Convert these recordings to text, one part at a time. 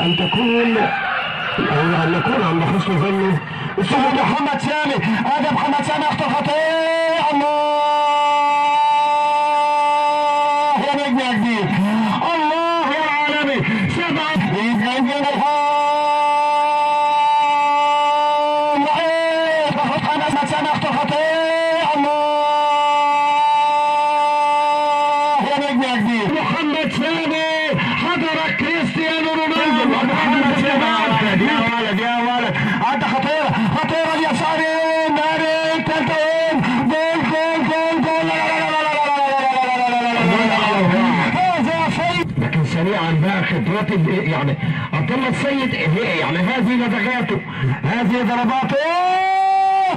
ان تكون او ان نكون عند حسن ظنه. استاذ محمد سامي، هذا محمد سامي اخطر خطير. الله يا نجم يا كبير، الله يا عالمي. سبعه يتغير محمد سامي اخطر خطير. الله يا نجم يا كبير. محمد سامي حضر كريستيانو رونالدو. محمد سامي يا ولد يا ولد، عدى خطيره خطيره اليساري ناري التلتين. جول جول جول جول. هذا شيء. لكن سريعا بقى خبرات يعني عبد الله السيد، يعني هذه لدغاته، هذه ضرباته.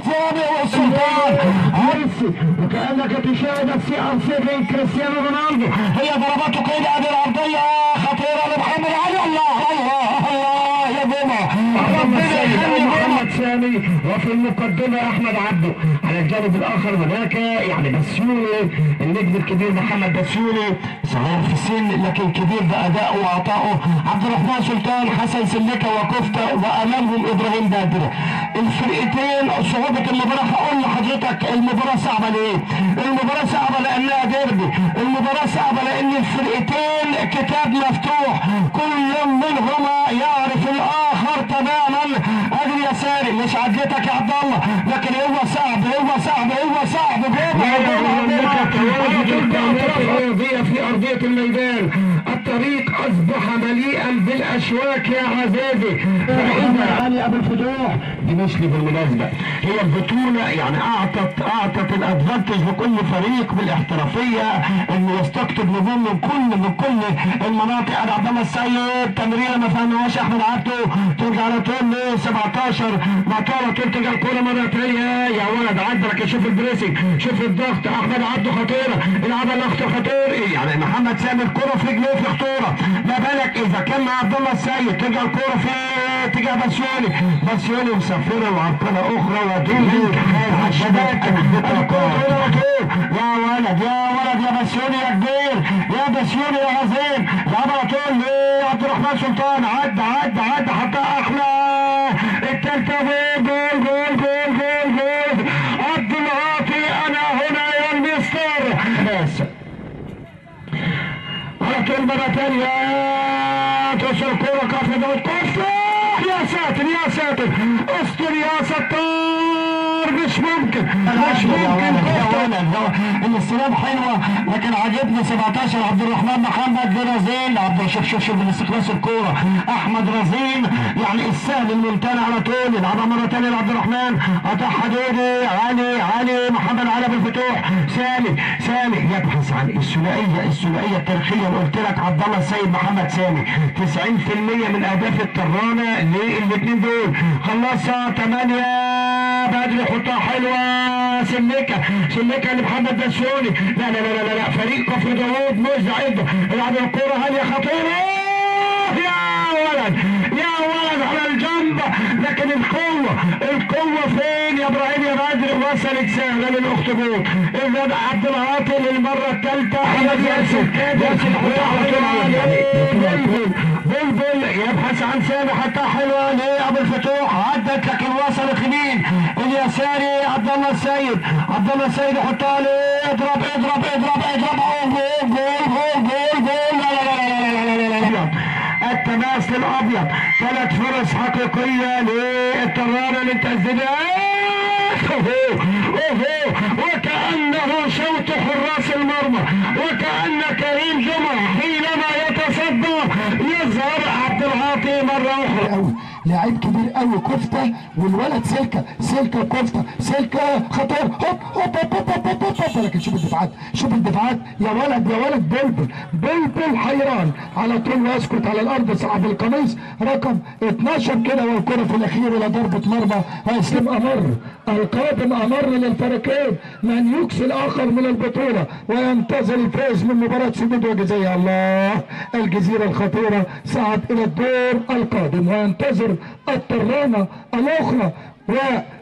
سامي والسلطان عرفي وكانك تشاهد في ارصفه كريستيانو رونالدو. هي ضرباته كده، هذه العرضيه خطيره لمحمد علي. الله الله الله يا بوما. محمد سامي وفي المقدمه احمد عبده. على الجانب الاخر هناك يعني بسيوني النجم الكبير محمد بسيوني، صغير في السن لكن كبير بادائه وعطائه. عبد الرحمن سلطان، حسن سلكه وكفته، وامامهم ابراهيم بدر. الفرقتين صعوبه المباراه، هقول لحضرتك المباراه صعبه ليه؟ المباراه صعبه لانها ديربي، المباراه صعبه لان الفرقتين كتاب مفتوح، كل منهما يعرف الاخر تماما. ادري يا ساري مش عدلتك يا عبد الله، لكن هو صعب هو صعب هو صعب. في ارضيه الميدان الطريق اصبح مليئا بالاشواك يا عزيزي. فاذا علي ابو الفتوح دي مش لي بالمناسبه، هي البطوله يعني اعطت الادفانتج لكل فريق بالاحترافيه انه يستقطب نجوم من كل المناطق. انا عبد الله السيد تمريره ما فهمناهاش احمد عبده، ترجع على طول ل 17 مطوله، ترجع الكوره مره ثانيه يا ولد عدى. لكن شوف البريسنج، شوف الضغط، احمد عبده خطيره، العبها الاخطر خطير. يعني محمد سامي الكوره في رجليه في خطوره، ما بالك اذا كان مع عبد الله السيد. ترجع الكوره في اتجاه بسيوني مسافره وعرقله اخرى ودول الشباك. يا ولد يا ولد يا بسيوني يا كبير، يا بسيوني يا غزين. لعب على طول لعبد الرحمن سلطان، عدى حطها احلى التالتة. جول جول جول جول جول. عبد العاطي انا هنا يا المستر. بس على طول مرة ثانية توصل الكورة كافة داود كوستا. يا ساتر يا ساتر، استر يا ستار. مش ممكن الاستلام حلوه، لكن عجبني 17 عبد الرحمن محمد رزين. شوف من استخلاص الكوره احمد رزين، يعني السهل الممتنع على طول. يلعبها مره ثانيه لعبد الرحمن، قطع حدودي علي محمد علي بالفتوح. سامي يبحث عن الثنائيه التاريخيه اللي قلت لك، عبد الله السيد محمد سامي. 90% من اهداف الترانه للاثنين دول. خلصها 8 بدري، حطها حلوه. سلكه لمحمد بسيوني. لا فريق كفر داوود مزعج. يلعب الكوره هانيه خطيره يا ولد على الجنب. لكن القوه فين يا ابراهيم يا بدر؟ وصلت سهله للاخطبوط. الواد عبد العاطي للمره الثالثه. احمد ياسر بلبل يبحث عن سامي، حتى حلوه لابو الفتوح، عدت لكن وصلت يمين اليساري. عبد الله السيد يحطها له. اضرب جول. التماس للابيض، 3 فرص حقيقيه للترانه للتسديدات. وكانه شوط حراس المرمى، وكان كريم جمعه حينما يتصدى يظهر عبد العاطي مره اخرى. لاعب كبير قوي كفته، والولد سلكه كفته خطير. هوب. لكن شوف الدفاعات يا ولد. بلبل حيران على طول ويسكت على الارض. صعب القميص رقم 12 كده، والكره في الاخير الى ضربه مرمى. اسلام القادم امر للفريقين من يكسي الاخر من البطوله وينتظر الفوز من مباراه سدود وجزيره. الله، الجزيره الخطيره صعد الى الدور القادم وينتظر الترانه الاخرى.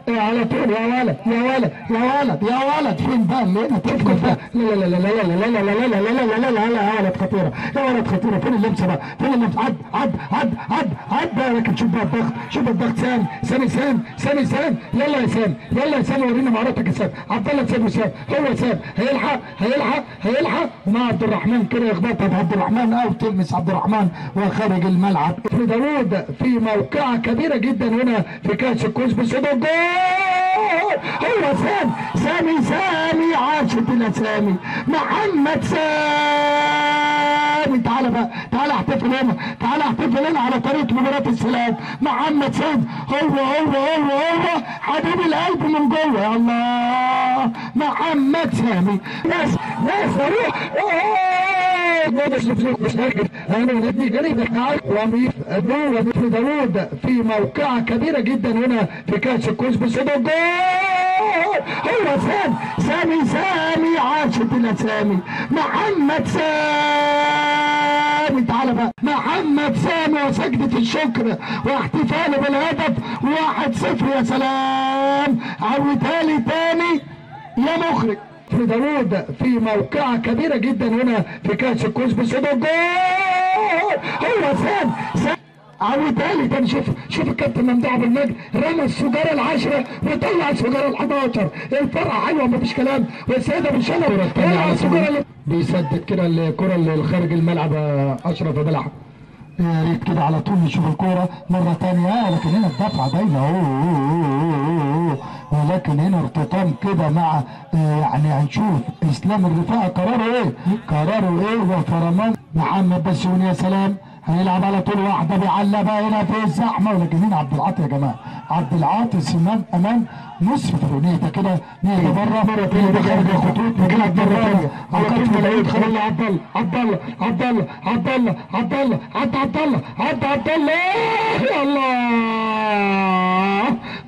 على طول يا ولد يا ولد يا ولد يا ولد. فين بقى اللي هنا تفكر بقى؟ لا لا لا لا لا لا لا لا لا لا لا لا لا لا لا يا ولد خطيره يا ولد خطيره. فين اللمسه بقى؟ فين اللمسه؟ عد بقى. لكن شوف بقى الضغط، شوف الضغط. سامي يلا يا سامي يلا يا سامي ورينا مهاراتك يا سامي. عبد الله سامي هو سامي هيلحق ومع عبد الرحمن كده يخبطها عبد الرحمن او تلمس عبد الرحمن وخارج الملعب. في داوود في موقعه كبيره جدا هنا في كاس الكؤوس بصدى الجول. هو سامي عاشت الاسامي. محمد سامي. تعالى بقى تعالى احتفل هنا على طريقه مباراه السلام. محمد سامي هو حبيب القلب من جوه. يا الله محمد سامي. ناس روح انا ندي جريمه في داوود في موقعه كبيره جدا هنا في كاس الكؤوس بصدى الجول. هو سامي عاشت الاسامي. محمد سامي. تعالى بقى محمد سامي وسجدة الشكر واحتفاله بالهدف 1-0. يا سلام. عودها لي تاني يا مخرج. في داوود في موقعه كبيره جدا هنا في كاس الكؤوس بصدى الجول. هو سامي عودها لي تاني. شوف الكابتن ممدوح ابو المجد رمى السجاره ال10 وطلع السجاره ال11. الفرقه حلوه مفيش كلام. والسيد ابو شلبي طلع السجاره بيسدد كده الكره اللي خارج الملعب. اشرف بلعب يا ريت كده على طول نشوف الكوره مره ثانيه. لكن هنا الدفعه باينه ولكن هنا ارتطام كده مع يعني هنشوف اسلام الرفاعي قراره ايه وفرمان محمد بسيوني. يا سلام. هيلعب على طول واحده بيعلبها هنا في الزحمه. ولكن هنا عبد العاطي يا جماعه. عبد العاطي امام نصف فرونيته كده نهدى بره نهدى خارج الخطوط نجيب مره ثانيه على كتف العيد. خلي عبد الله يا الله.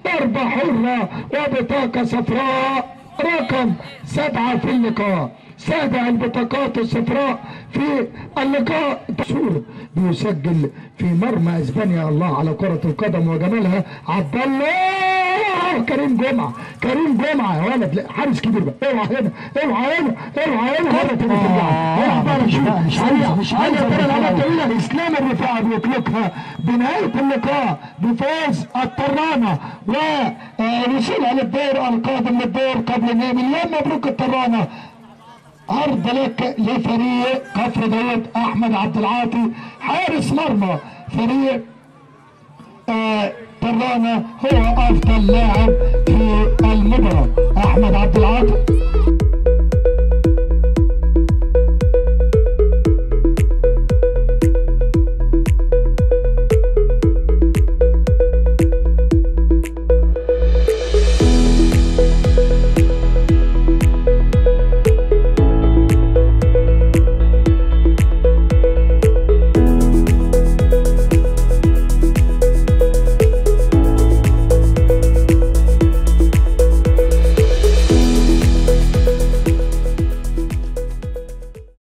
ضربه حره وبطاقه صفراء رقم 7 في اللقاء. 7 البطاقات الصفراء في اللقاء. تصور بيسجل في مرمى اسبانيا. الله على كرة القدم وجمالها. عبد الله كريم جمعة يا ولد. حارس كبير بقى. اوعى هنا مرة تانية ترجع. مش عايز اسلام الرفاعي بيطلقها بنهاية اللقاء بفوز الترانة ووصولها للدور القادم للدور قبل النهائي. مليون مبروك الترانة. عرض لك لفريق كفر داوود. احمد عبد العاطي حارس مرمى فريق ترانة هو افضل لاعب في المباراة. احمد عبد العاطي.